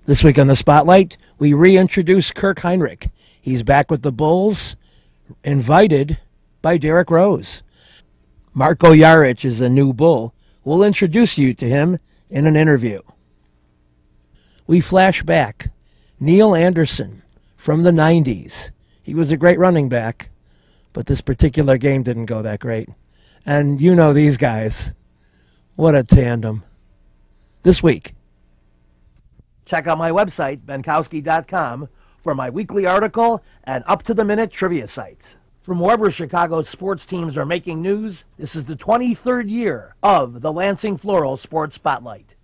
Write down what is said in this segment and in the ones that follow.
This week on the Spotlight, we reintroduce Kirk Hinrich. He's back with the Bulls, invited by Derrick Rose. Marko Jaric is a new Bull. We'll introduce you to him in an interview. We flash back. Neil Anderson from the 90s. He was a great running back, but this particular game didn't go that great. And you know these guys. What a tandem. This week. Check out my website, benkowski.com, for my weekly article and up-to-the-minute trivia sites. From wherever Chicago's sports teams are making news, this is the 23rd year of the Lansing Floral Sports Spotlight.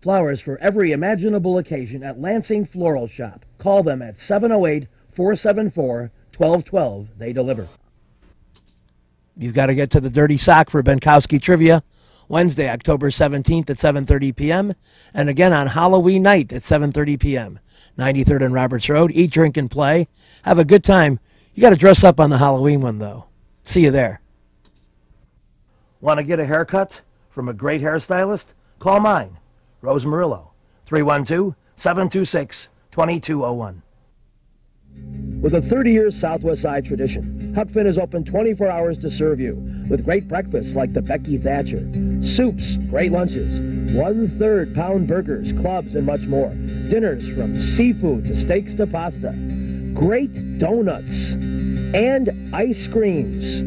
Flowers for every imaginable occasion at Lansing Floral Shop. Call them at 708-474-1212. They deliver. You've got to get to the Dirty Sock for Benkowski Trivia. Wednesday, October 17th at 7:30 p.m. and again on Halloween night at 7:30 p.m. 93rd and Roberts Road. Eat, drink, and play. Have a good time. You got to dress up on the Halloween one, though. See you there. Want to get a haircut from a great hairstylist? Call mine, Rose Murillo, 312-726-2201. With a 30-year Southwest Side tradition, Huck Finn is open 24 hours to serve you with great breakfasts like the Becky Thatcher, soups, great lunches, 1/3 pound burgers, clubs, and much more. Dinners from seafood to steaks to pasta, great donuts, and ice creams.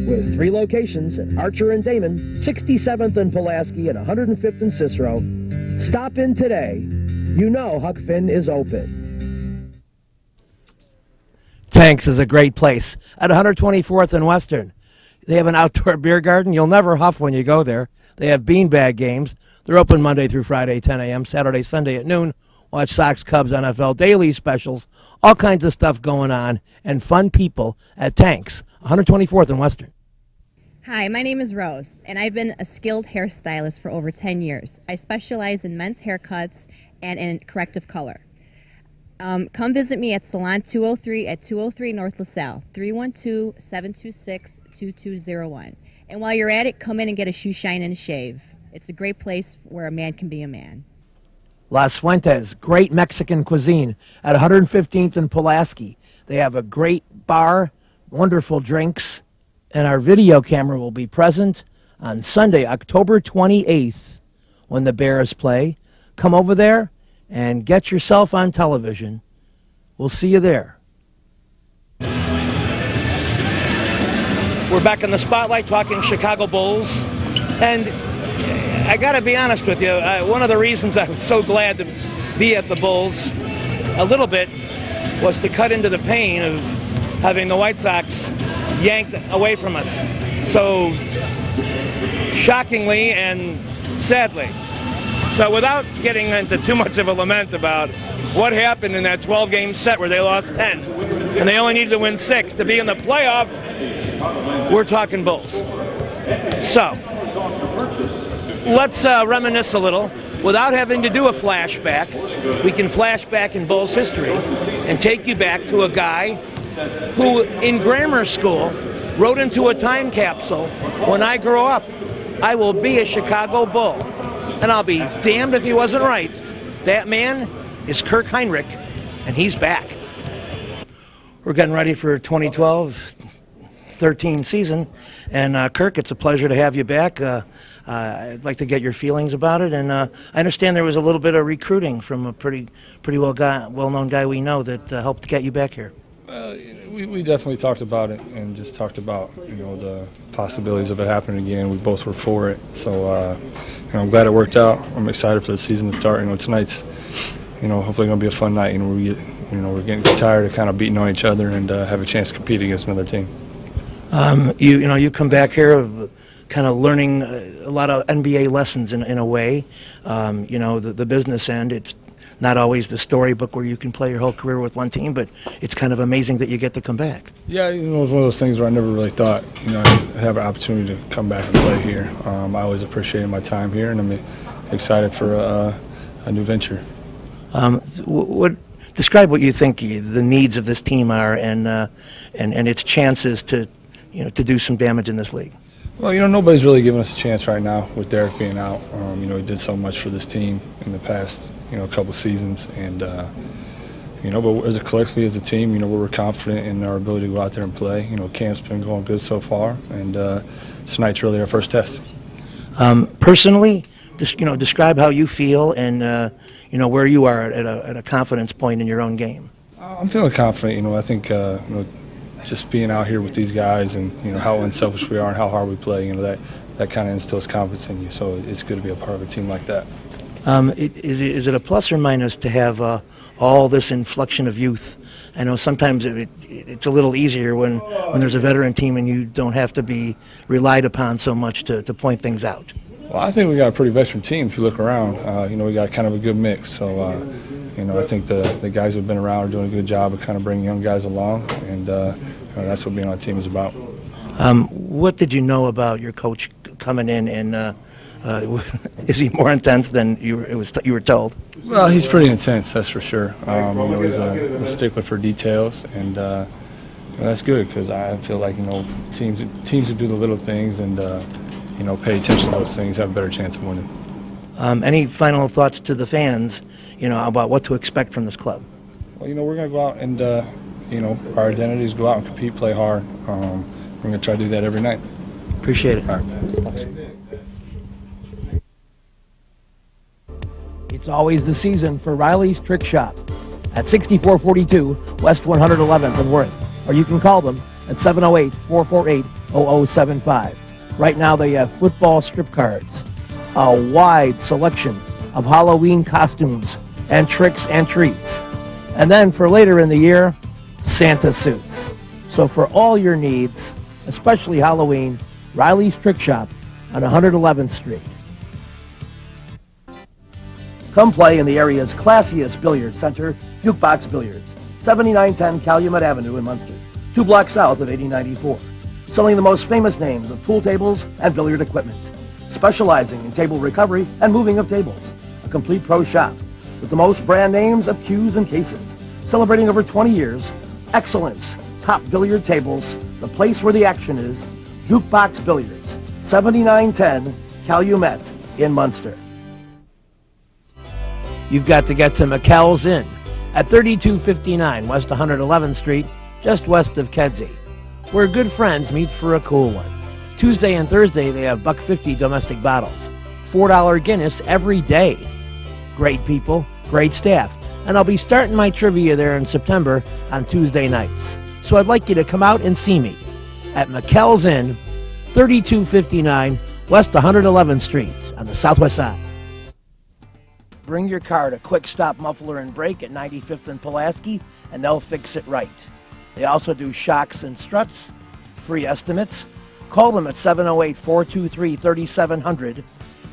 With 3 locations at Archer and Damon, 67th and Pulaski, and 105th and Cicero. Stop in today. You know Huck Finn is open. Tanks is a great place at 124th and Western. They have an outdoor beer garden. You'll never huff when you go there. They have beanbag games. They're open Monday through Friday, 10 a.m., Saturday, Sunday at noon. Watch Sox, Cubs, NFL daily specials. All kinds of stuff going on and fun people at Tanks, 124th and Western. Hi, my name is Rose, and I've been a skilled hairstylist for over 10 years. I specialize in men's haircuts and in corrective color. Come visit me at Salon 203 at 203 North LaSalle, 312-726-2201. And while you're at it, come in and get a shoe shine and a shave. It's a great place where a man can be a man. Las Fuentes, great Mexican cuisine at 115th and Pulaski. They have a great bar, wonderful drinks, and our video camera will be present on Sunday, October 28th, when the Bears play. Come over there and get yourself on television. We'll see you there. We're back in the Spotlight talking Chicago Bulls. And I got to be honest with you, one of the reasons I was so glad to be at the Bulls a little bit was to cut into the pain of having the White Sox yanked away from us so shockingly and sadly. So without getting into too much of a lament about what happened in that 12-game set where they lost 10 and they only needed to win 6 to be in the playoff, we're talking Bulls. So let's reminisce a little. Without having to do a flashback, we can flash back in Bulls history and take you back to a guy who in grammar school wrote into a time capsule, when I grow up, I will be a Chicago Bull. And I'll be damned if he wasn't right. That man is Kirk Hinrich, and he's back. We're getting ready for 2012-13 season. And Kirk, it's a pleasure to have you back. I'd like to get your feelings about it. And I understand there was a little bit of recruiting from a pretty well-known guy we know that helped get you back here. We definitely talked about it and just talked about the possibilities of it happening again. We both were for it, so I'm glad it worked out. I'm excited for the season to start. Tonight's hopefully going to be a fun night. We're getting tired of kind of beating on each other and have a chance to compete against another team. You come back here kind of learning a lot of NBA lessons in a way. The business end, it's not always the storybook where you can play your whole career with one team, but it's kind of amazing that you get to come back. Yeah, it was one of those things where I never really thought, I'd have an opportunity to come back and play here. I always appreciated my time here, and I'm excited for a new venture. Describe what you think the needs of this team are and its chances to do some damage in this league. Well, nobody's really giving us a chance right now with Derek being out. He did so much for this team in the past, couple seasons, and but as a collectively as a team, we're confident in our ability to go out there and play. Camp's been going good so far, and tonight's really our first test. Personally, just describe how you feel and where you are at a confidence point in your own game. I'm feeling confident. I think just being out here with these guys and how unselfish we are and how hard we play, that kind of instills confidence in you. So it's good to be a part of a team like that. Is it a plus or minus to have all this inflection of youth? I know sometimes it's a little easier when there's a veteran team and you don't have to be relied upon so much to point things out. Well, I think we got a pretty veteran team if you look around. We got kind of a good mix. So, I think the guys who have been around are doing a good job of kind of bringing young guys along, and that's what being on a team is about. What did you know about your coach coming in, and is he more intense than you were told? Well, he's pretty intense, that's for sure. He's a stickler for details, and that's good because I feel like teams who do the little things and pay attention to those things have a better chance of winning. Any final thoughts to the fans, about what to expect from this club? Well, we're going to go out and our identity is go out and compete, play hard. We're going to try to do that every night. Appreciate it. All right. Thanks. It's always the season for Riley's Trick Shop at 6442 West 111th in Worth, or you can call them at 708-448-0075. Right now they have football strip cards, a wide selection of Halloween costumes and tricks and treats. And then for later in the year, Santa suits. So for all your needs, especially Halloween, Riley's Trick Shop on 111th Street. Come play in the area's classiest billiard center, Jukebox Billiards, 7910 Calumet Avenue in Munster, 2 blocks south of 8094. Selling the most famous names of pool tables and billiard equipment. Specializing in table recovery and moving of tables. A complete pro shop with the most brand names of cues and cases. Celebrating over 20 years, excellence, top billiard tables, the place where the action is, Jukebox Billiards, 7910 Calumet in Munster. You've got to get to McKell's Inn at 3259 West 111th Street, just west of Kedzie, where good friends meet for a cool one. Tuesday and Thursday, they have $1.50 domestic bottles, $4 Guinness every day. Great people, great staff, and I'll be starting my trivia there in September on Tuesday nights. So I'd like you to come out and see me at McKell's Inn, 3259 West 111th Street on the southwest side. Bring your car to Quick Stop Muffler and Brake at 95th and Pulaski, and they'll fix it right. They also do shocks and struts, free estimates. Call them at 708-423-3700.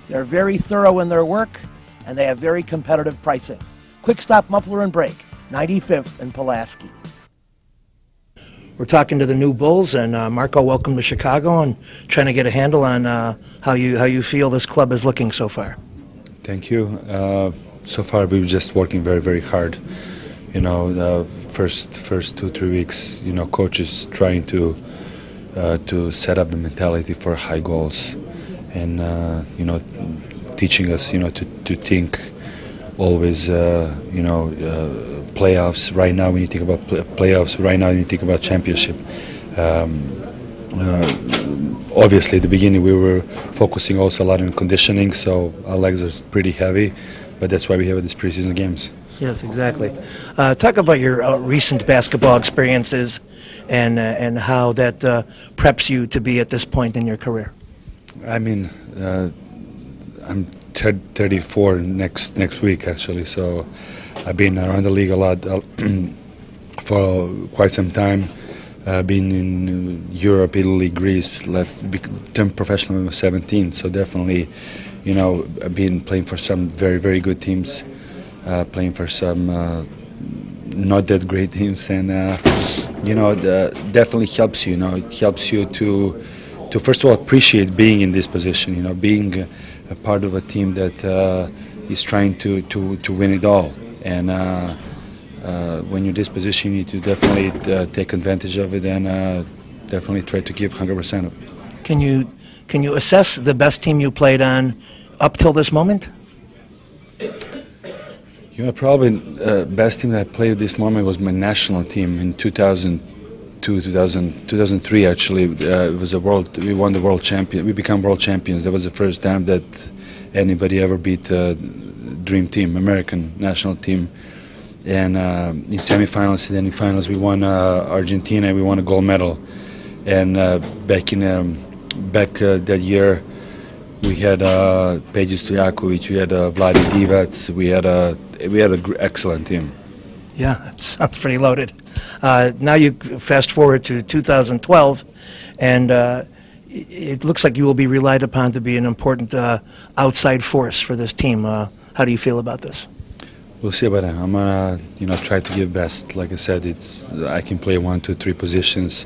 They're very thorough in their work, and they have very competitive pricing. Quick Stop Muffler and Brake, 95th and Pulaski. We're talking to the new Bulls, and Marco, welcome to Chicago, and trying to get a handle on how you feel this club is looking so far. Thank you. So far, we've just working very, very hard. The first 2-3 weeks, coaches trying to set up the mentality for high goals, and teaching us, to think always, playoffs. Right now, when you think about playoffs, right now when you think about championship. Obviously, at the beginning we were focusing also a lot on conditioning, so our legs are pretty heavy, but that's why we have these preseason games. Yes, exactly. Talk about your recent basketball experiences and how that preps you to be at this point in your career. I mean, I'm 34 next week actually, so I've been around the league a lot for quite some time. Been in Europe, Italy, Greece, turned professional when I was 17. So definitely, I've been playing for some very, very good teams, playing for some not that great teams, and definitely helps you. It helps you to first of all appreciate being in this position. Being a part of a team that is trying to win it all, and. When you're in this position, you need to definitely take advantage of it and definitely try to give 100% of it. Can you Can you assess the best team you played on up till this moment? You know, probably best team that I played at this moment was my national team in 2003 actually. It was we won the world champion. We became world champions. That was the first time that anybody ever beat the dream team, American national team. And in semifinals and then in finals we won Argentina. We won a gold medal. And back that year we had Peja Stojakovic, we had Vlade Divac, we had an excellent team. Yeah, that sounds pretty loaded. Now you fast forward to 2012, and it looks like you will be relied upon to be an important outside force for this team. How do you feel about this? We'll see about that. I'm gonna, try to give best. Like I said, I can play 1, 2, 3 positions.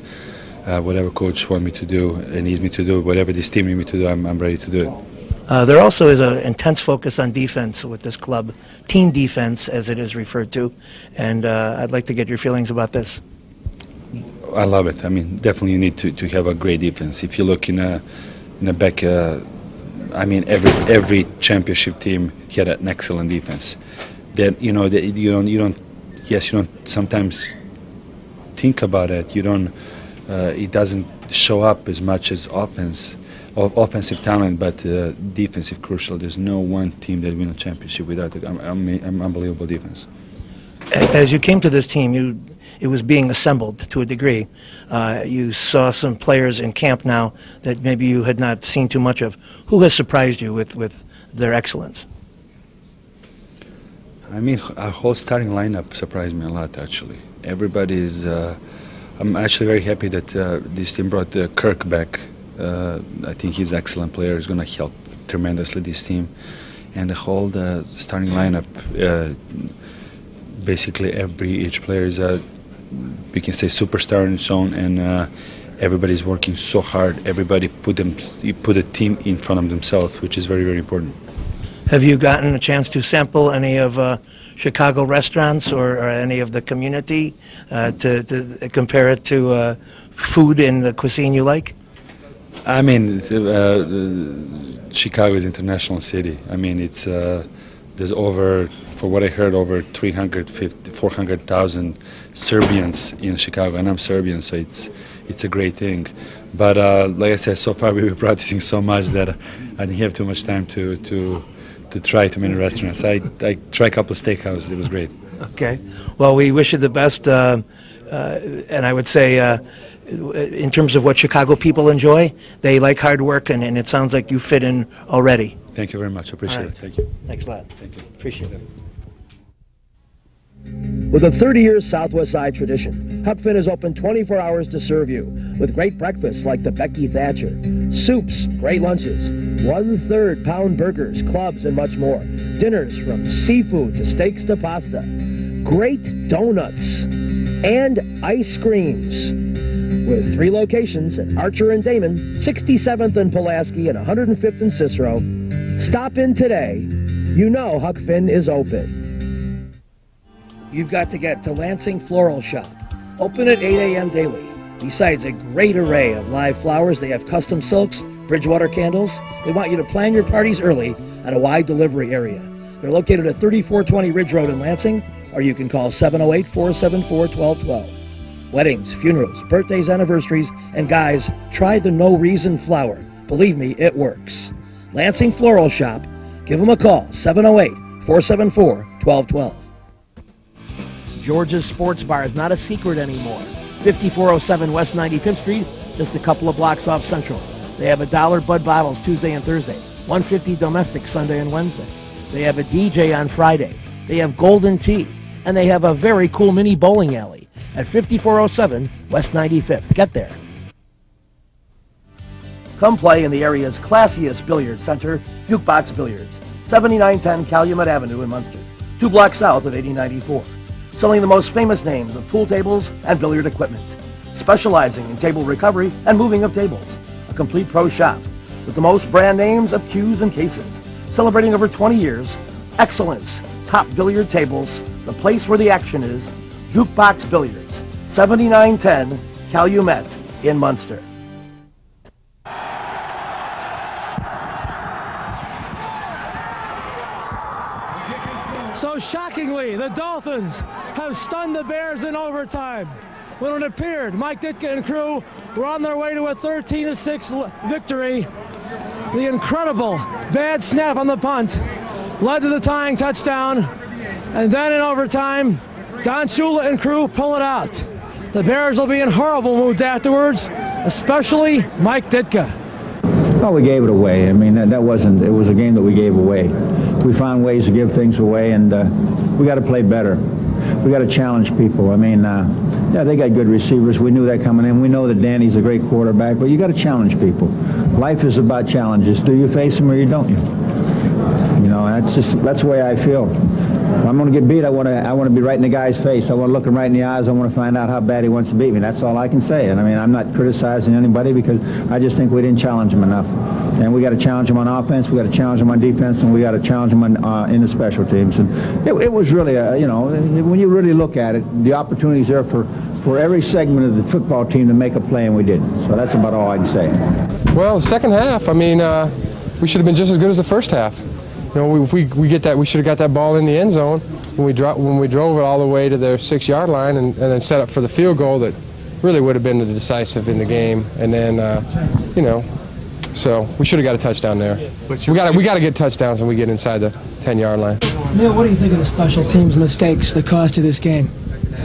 Whatever coach wants me to do and needs me to do, whatever this team needs me to do, I'm ready to do it. There also is an intense focus on defense with this club, team defense as it is referred to, and I'd like to get your feelings about this. I love it. I mean, definitely you need to have a great defense. If you look in a back, every championship team had an excellent defense. Then you don't sometimes think about it. It doesn't show up as much as offensive talent, but defensive crucial. There's no one team that win a championship without an unbelievable defense. As you came to this team, it was being assembled to a degree. You saw some players in camp now that maybe you had not seen too much of. Who has surprised you with their excellence? I mean, our whole starting lineup surprised me a lot, actually. Everybody's... I'm actually very happy that this team brought Kirk back. I think he's an excellent player. He's going to help tremendously this team. And the whole starting lineup, basically each player is we can say superstar in its own, and everybody's working so hard. Everybody put a team in front of themselves, which is very, very important. Have you gotten a chance to sample any of Chicago restaurants or any of the community to compare it to food in the cuisine you like? I mean, Chicago is an international city. I mean, there's over, for what I heard, over 400,000 Serbians in Chicago, and I'm Serbian, so it's a great thing. But like I said, so far we were practicing so much that I didn't have too much time to try too many restaurants. I tried a couple of steakhouses. It was great. Okay. Well, we wish you the best, and I would say in terms of what Chicago people enjoy, they like hard work, and it sounds like you fit in already. Thank you very much. I appreciate it. Thank you. Thanks a lot. Thank you. Appreciate it. With a 30-year Southwest Side tradition, Huck Finn is open 24 hours to serve you with great breakfasts like the Becky Thatcher, soups, great lunches, 1/3 pound burgers, clubs, and much more. Dinners from seafood to steaks to pasta, great donuts, and ice creams. With 3 locations at Archer and Damon, 67th and Pulaski, and 105th and Cicero. Stop in today. You know Huck Finn is open. You've got to get to Lansing Floral Shop. Open at 8 a.m. daily. Besides a great array of live flowers, they have custom silks, Bridgewater candles. They want you to plan your parties early at a wide delivery area. They're located at 3420 Ridge Road in Lansing, or you can call 708-474-1212. Weddings, funerals, birthdays, anniversaries, and guys, try the No Reason flower. Believe me, it works. Lansing Floral Shop. Give them a call, 708-474-1212. George's Sports Bar is not a secret anymore. 5407 West 95th Street, just a couple of blocks off Central. They have $1 Bud bottles Tuesday and Thursday, $1.50 domestic Sunday and Wednesday. They have a DJ on Friday. They have golden tea, and they have a very cool mini bowling alley at 5407 West 95th. Get there. Come play in the area's classiest billiard center, Jukebox Billiards, 7910 Calumet Avenue in Munster, 2 blocks south of 8094. Selling the most famous names of pool tables and billiard equipment, specializing in table recovery and moving of tables. A complete pro shop with the most brand names of cues and cases. Celebrating over 20 years, excellence, top billiard tables, the place where the action is, Jukebox Billiards, 7910 Calumet in Munster. So shockingly, the Dolphins have stunned the Bears in overtime. When it appeared Mike Ditka and crew were on their way to a 13-6 victory, the incredible bad snap on the punt led to the tying touchdown. And then in overtime, Don Shula and crew pull it out. The Bears will be in horrible moods afterwards, especially Mike Ditka. Well, we gave it away. I mean, it was a game that we gave away. We found ways to give things away, and we got to play better. We got to challenge people. I mean, yeah, they got good receivers. We knew that coming in. We know that Danny's a great quarterback, but you got to challenge people. Life is about challenges. Do you face them or you don't? You know, that's the way I feel. If I'm going to get beat, I want to be right in the guy's face. I want to look him right in the eyes. I want to find out how bad he wants to beat me. That's all I can say. And I mean, I'm not criticizing anybody because I just think we didn't challenge him enough. And we got to challenge him on offense. We got to challenge him on defense, and we got to challenge him in the special teams. And it was really, you know, when you really look at it, the opportunities there for every segment of the football team to make a play, and we didn't. So that's about all I can say. Well, the second half, I mean, we should have been just as good as the first half. You know, we get that. We should have got that ball in the end zone when we drove it all the way to their 6-yard line and then set up for the field goal that really would have been the decisive in the game. And then, you know, so we should have got a touchdown there. We got to get touchdowns when we get inside the 10-yard line. Neil, what do you think of the special teams mistakes that cost you this game?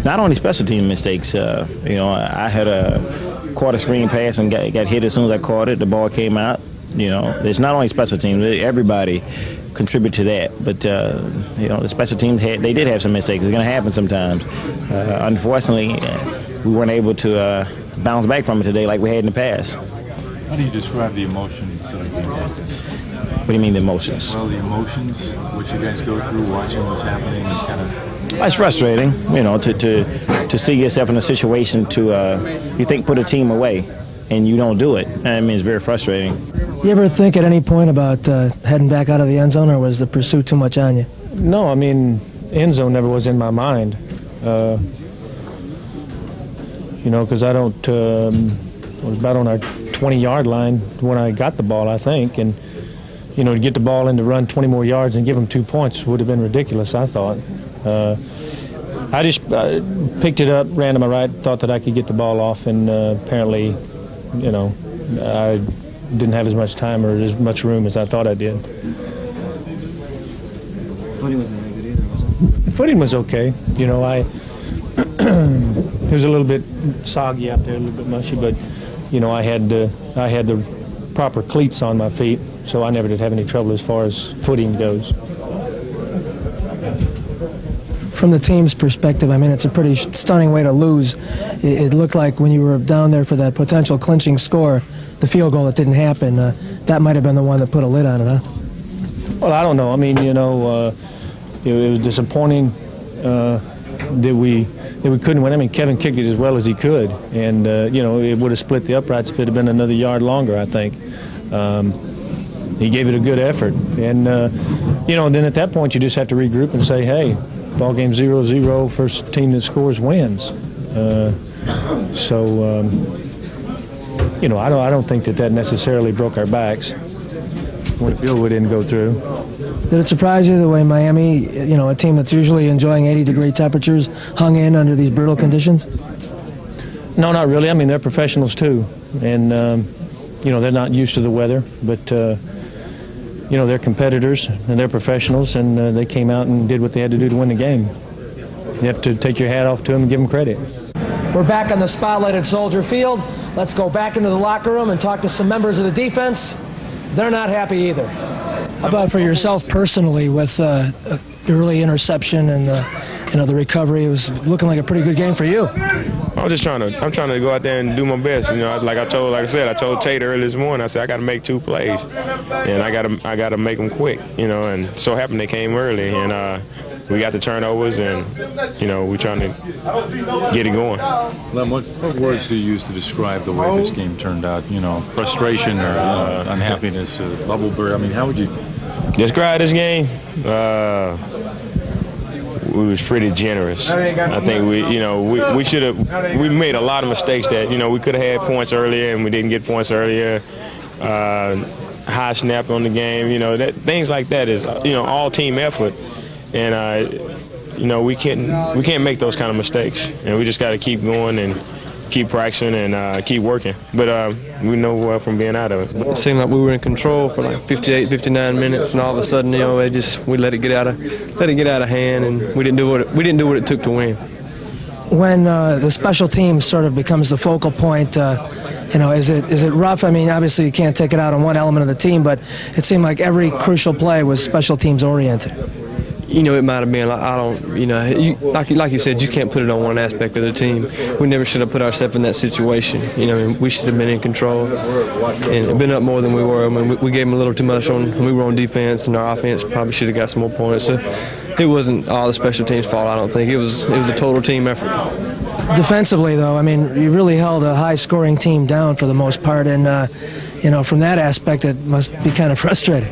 Not only special team mistakes. You know, I had a quarter screen pass and got hit as soon as I caught it. The ball came out. You know, it's not only special teams. Everybody contribute to that, but you know, the special teams they did have some mistakes. It's going to happen sometimes. Unfortunately, we weren't able to bounce back from it today like we had in the past. How do you describe the emotions of the game? What do you mean the emotions? Well, the emotions, what you guys go through, watching what's happening, and kind of. It's frustrating, you know, to see yourself in a situation you think put a team away, and you don't do it. I mean, it's very frustrating. You ever think at any point about heading back out of the end zone, or was the pursuit too much on you? No, I mean, end zone never was in my mind. You know, because I don't. I was about on our 20-yard line when I got the ball, I think, and you know, to get the ball in to run 20 more yards and give them 2 points would have been ridiculous, I thought. I just picked it up, ran to my right, thought that I could get the ball off, and apparently, you know, I didn't have as much time or as much room as I thought I did. Footing wasn't very good either, was it? The footing was okay. You know, it was a little bit soggy out there, a little bit mushy, but you know, I had the proper cleats on my feet, so I never did have any trouble as far as footing goes. From the team's perspective, I mean, it's a pretty stunning way to lose. It looked like when you were down there for that potential clinching score, the field goal that didn't happen, that might have been the one that put a lid on it, huh? Well, I don't know. I mean, you know, it was disappointing that we couldn't win. I mean, Kevin kicked it as well as he could, and you know, it would have split the uprights if it had been another yard longer, I think. He gave it a good effort, and you know, then at that point you just have to regroup and say, hey, ball game 0-0, first team that scores wins. You know, I don't think that necessarily broke our backs when the field goal didn't go through. Did it surprise you the way Miami, you know, a team that's usually enjoying 80-degree temperatures, hung in under these brutal conditions? No, not really. I mean, they're professionals too, and you know, they're not used to the weather, but you know, they're competitors and they're professionals, and they came out and did what they had to do to win the game. You have to take your hat off to them and give them credit. We're back on the spotlight at Soldier Field. Let's go back into the locker room and talk to some members of the defense. They're not happy either. How about for yourself personally, with early interception and you know, the recovery? It was looking like a pretty good game for you. I'm trying to go out there and do my best. You know, like I told Tate early this morning. I said I got to make 2 plays, and I got to make them quick. You know, and so happened they came early, and we got the turnovers, and you know, we're trying to get it going. Lem, what words do you use to describe the way this game turned out? You know, frustration or unhappiness, bubble burst. I mean, how would you describe this game? We was pretty generous. I think we should have. We made a lot of mistakes that, you know, we could have had points earlier and we didn't get points earlier. High snap on the game, you know, things like that is, you know, all team effort. and you know, we can't make those kind of mistakes, and we just got to keep going and keep practicing and keep working. But we know from being out of it. It seemed like we were in control for like 58, 59 minutes, and all of a sudden, you know, we let it get out of hand, and we didn't do what it took to win. When the special team sort of becomes the focal point, you know, is it rough? I mean, obviously you can't take it out on one element of the team, but it seemed like every crucial play was special teams oriented. You know, it might have been, like you said, you can't put it on one aspect of the team. We never should have put ourselves in that situation. You know, I mean, we should have been in control and been up more than we were. I mean, we gave them a little too much when we were on defense, and our offense probably should have got some more points. So it wasn't all the special teams' fault, I don't think. It was a total team effort. Defensively, though, I mean, you really held a high-scoring team down for the most part, and, you know, from that aspect, it must be kind of frustrating.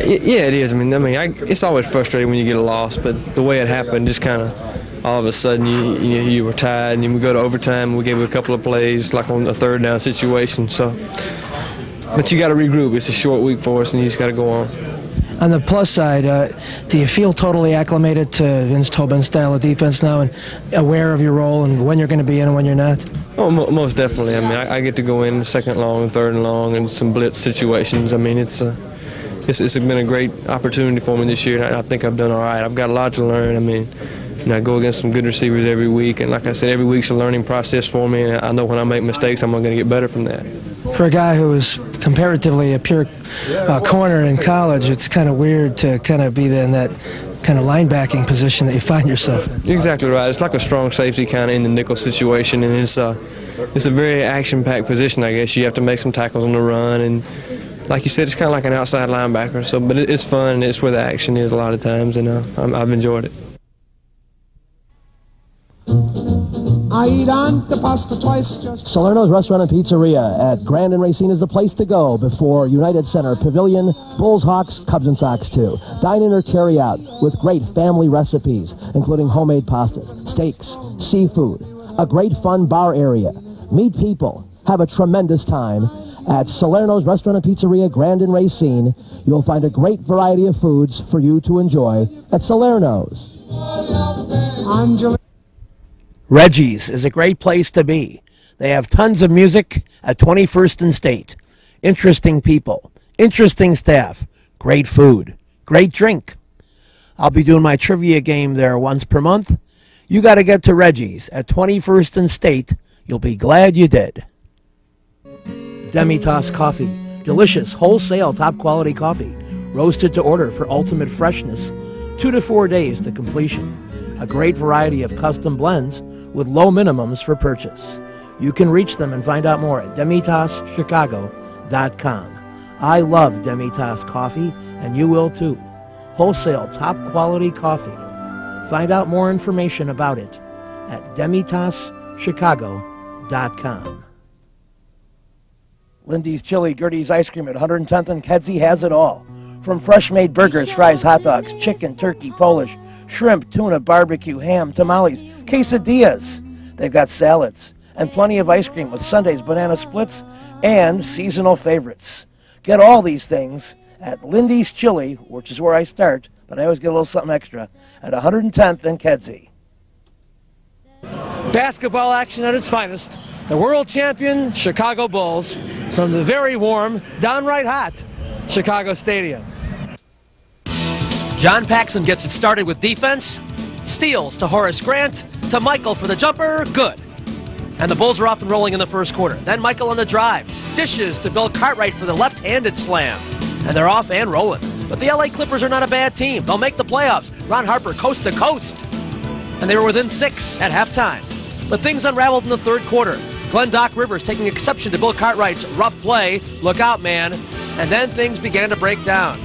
Yeah, it is. I mean, it's always frustrating when you get a loss, but the way it happened, just kind of all of a sudden you were tied, and then we go to overtime. And we gave a couple of plays, like on a third down situation. So, but you got to regroup. It's a short week for us, and you just got to go on. On the plus side, do you feel totally acclimated to Vince Tobin's style of defense now, and aware of your role and when you're going to be in and when you're not? Oh, most definitely. I mean, I get to go in second and long and third and long and some blitz situations. I mean, it's been a great opportunity for me this year, and I think I've done all right. I've got a lot to learn. I mean, you know, I go against some good receivers every week, and like I said, every week's a learning process for me, and I know when I make mistakes, I'm going to get better from that. For a guy who was comparatively a pure corner in college, it's kind of weird to kind of be in that kind of linebacking position that you find yourself in. You're exactly right. It's like a strong safety kind of in the nickel situation, and it's a very action-packed position, I guess. You have to make some tackles on the run, and like you said, it's kind of like an outside linebacker. So, but it's fun, and it's where the action is a lot of times, and I've enjoyed it. I eat on the pasta twice just... Salerno's Restaurant and Pizzeria at Grand and Racine is the place to go before United Center Pavilion, Bulls, Hawks, Cubs, and Sox too. Dine in or carry out with great family recipes, including homemade pastas, steaks, seafood, a great fun bar area. Meet people. Have a tremendous time. At Salerno's Restaurant and Pizzeria, Grand and Racine, you'll find a great variety of foods for you to enjoy at Salerno's. Reggie's is a great place to be. They have tons of music at 21st and State. Interesting people, interesting staff, great food, great drink. I'll be doing my trivia game there once per month. You got to get to Reggie's at 21st and State. You'll be glad you did. Demitas Coffee, delicious, wholesale, top-quality coffee, roasted to order for ultimate freshness, 2 to 4 days to completion. A great variety of custom blends with low minimums for purchase. You can reach them and find out more at DemitasChicago.com. I love Demitas Coffee, and you will too. Wholesale, top-quality coffee. Find out more information about it at DemitasChicago.com. Lindy's Chili, Gertie's Ice Cream at 110th and Kedzie has it all. From fresh-made burgers, fries, hot dogs, chicken, turkey, Polish, shrimp, tuna, barbecue, ham, tamales, quesadillas. They've got salads and plenty of ice cream with sundaes, banana splits, and seasonal favorites. Get all these things at Lindy's Chili, which is where I start, but I always get a little something extra, at 110th and Kedzie. Basketball action at its finest. The world champion Chicago Bulls from the very warm, downright hot Chicago Stadium. John Paxson gets it started with defense. Steals to Horace Grant, to Michael for the jumper, good. And the Bulls are off and rolling in the first quarter. Then Michael on the drive. Dishes to Bill Cartwright for the left-handed slam. And they're off and rolling. But the LA Clippers are not a bad team. They'll make the playoffs. Ron Harper coast to coast. And they were within 6 at halftime. But things unraveled in the third quarter. Glenn Doc Rivers taking exception to Bill Cartwright's rough play. Look out, man. And then things began to break down.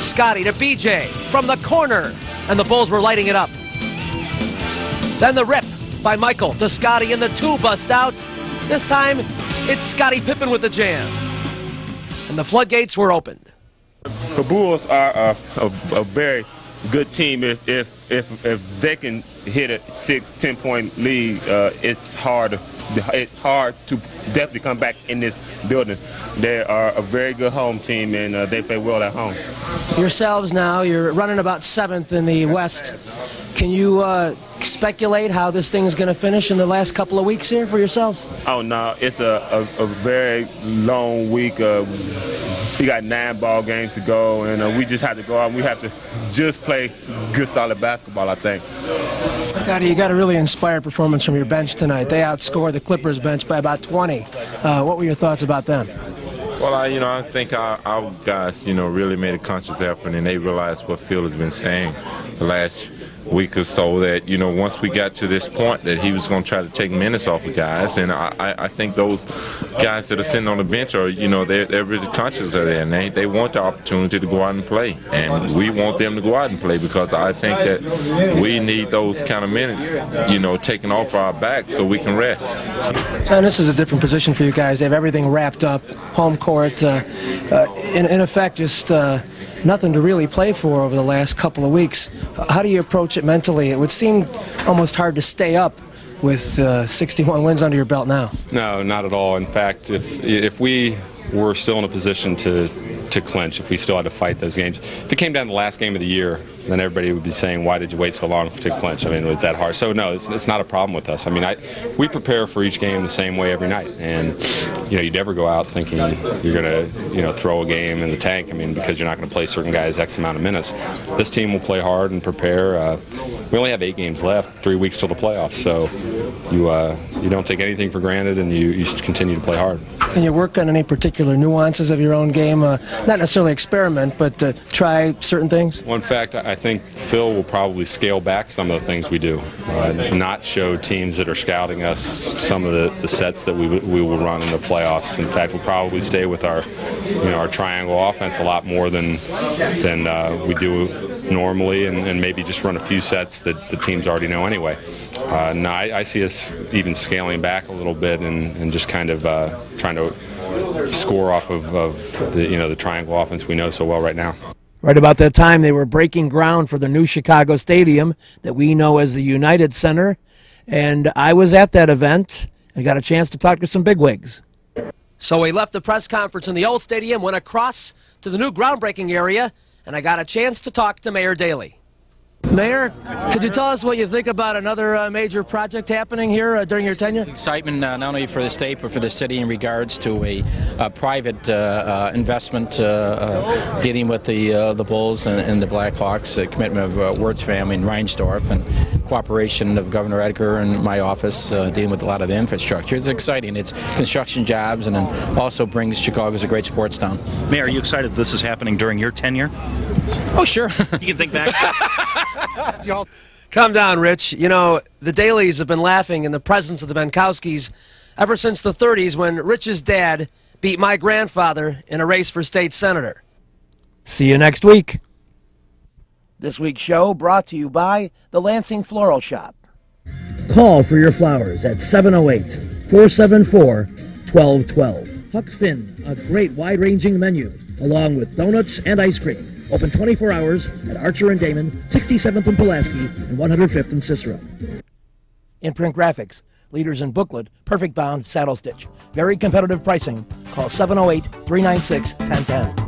Scotty to BJ from the corner. And the Bulls were lighting it up. Then the rip by Michael to Scotty, and the 2 bust out. This time, it's Scottie Pippen with the jam. And the floodgates were opened. The Bulls are a very good team. If they can hit a 6-10 point lead, it's hard it's hard to definitely come back in this building. They are a very good home team, and they play well at home. Yourselves now, you're running about 7th in the West. Can you speculate how this thing is going to finish in the last couple of weeks here for yourselves? Oh, no, it's a very long week. We got 9 ball games to go, and we just have to go out and we have to just play good, solid basketball, I think. Scotty, you got a really inspired performance from your bench tonight. They outscored the Clippers bench by about 20. What were your thoughts about them? Well, I think our guys, really made a conscious effort, and they realized what Phil has been saying the last week or so, that once we got to this point that he was going to try to take minutes off of guys, and I think those guys that are sitting on the bench are they're really conscious of that, and they want the opportunity to go out and play, and we want them to go out and play, because I think that we need those kind of minutes taken off our backs so we can rest. And this is a different position for you guys. They have everything wrapped up, home court, in effect just nothing to really play for over the last couple of weeks. How do you approach it mentally? It would seem almost hard to stay up with 61 wins under your belt now. No, not at all. In fact, if we were still in a position to clinch, if we still had to fight those games, if it came down to the last game of the year, then everybody would be saying, why did you wait so long to clinch? I mean, was that hard? So no, it's not a problem with us. I mean, we prepare for each game the same way every night, and you never go out thinking you're going to throw a game in the tank. I mean, because you're not going to play certain guys X amount of minutes. This team will play hard and prepare. We only have 8 games left, 3 weeks till the playoffs, so you don't take anything for granted, and you continue to play hard. Can you work on any particular nuances of your own game? Not necessarily experiment, but try certain things? Well, in fact, I think Phil will probably scale back some of the things we do, not show teams that are scouting us some of the sets that we will run in the playoffs. In fact, we'll probably stay with our triangle offense a lot more than we do normally, and maybe just run a few sets that the teams already know anyway. No, I see us even scaling back a little bit and just kind of trying to score off of the triangle offense we know so well right now. Right about that time, they were breaking ground for the new Chicago Stadium that we know as the United Center, and I was at that event. I got a chance to talk to some bigwigs. So we left the press conference in the old stadium, went across to the new groundbreaking area, and I got a chance to talk to Mayor Daley. Mayor, could you tell us what you think about another major project happening here during your tenure? Excitement not only for the state but for the city in regards to a private investment dealing with the Bulls and the Blackhawks, a commitment of Wirtz family in Reinsdorf, and cooperation of Governor Edgar and my office dealing with a lot of the infrastructure. It's exciting. It's construction jobs, and then also brings Chicago as a great sports town. Mayor, are you excited this is happening during your tenure? Oh, sure. You can think back. Calm down, Rich. The Daleys have been laughing in the presence of the Benkowskis ever since the 30s when Rich's dad beat my grandfather in a race for state senator. See you next week. This week's show brought to you by the Lansing Floral Shop. Call for your flowers at 708-474-1212. Huck Finn, a great wide-ranging menu, along with donuts and ice cream. Open 24 hours at Archer and Damon, 67th and Pulaski, and 105th and Cicero. In-print graphics, leaders in booklet, perfect bound, saddle stitch. Very competitive pricing. Call 708-396-1010.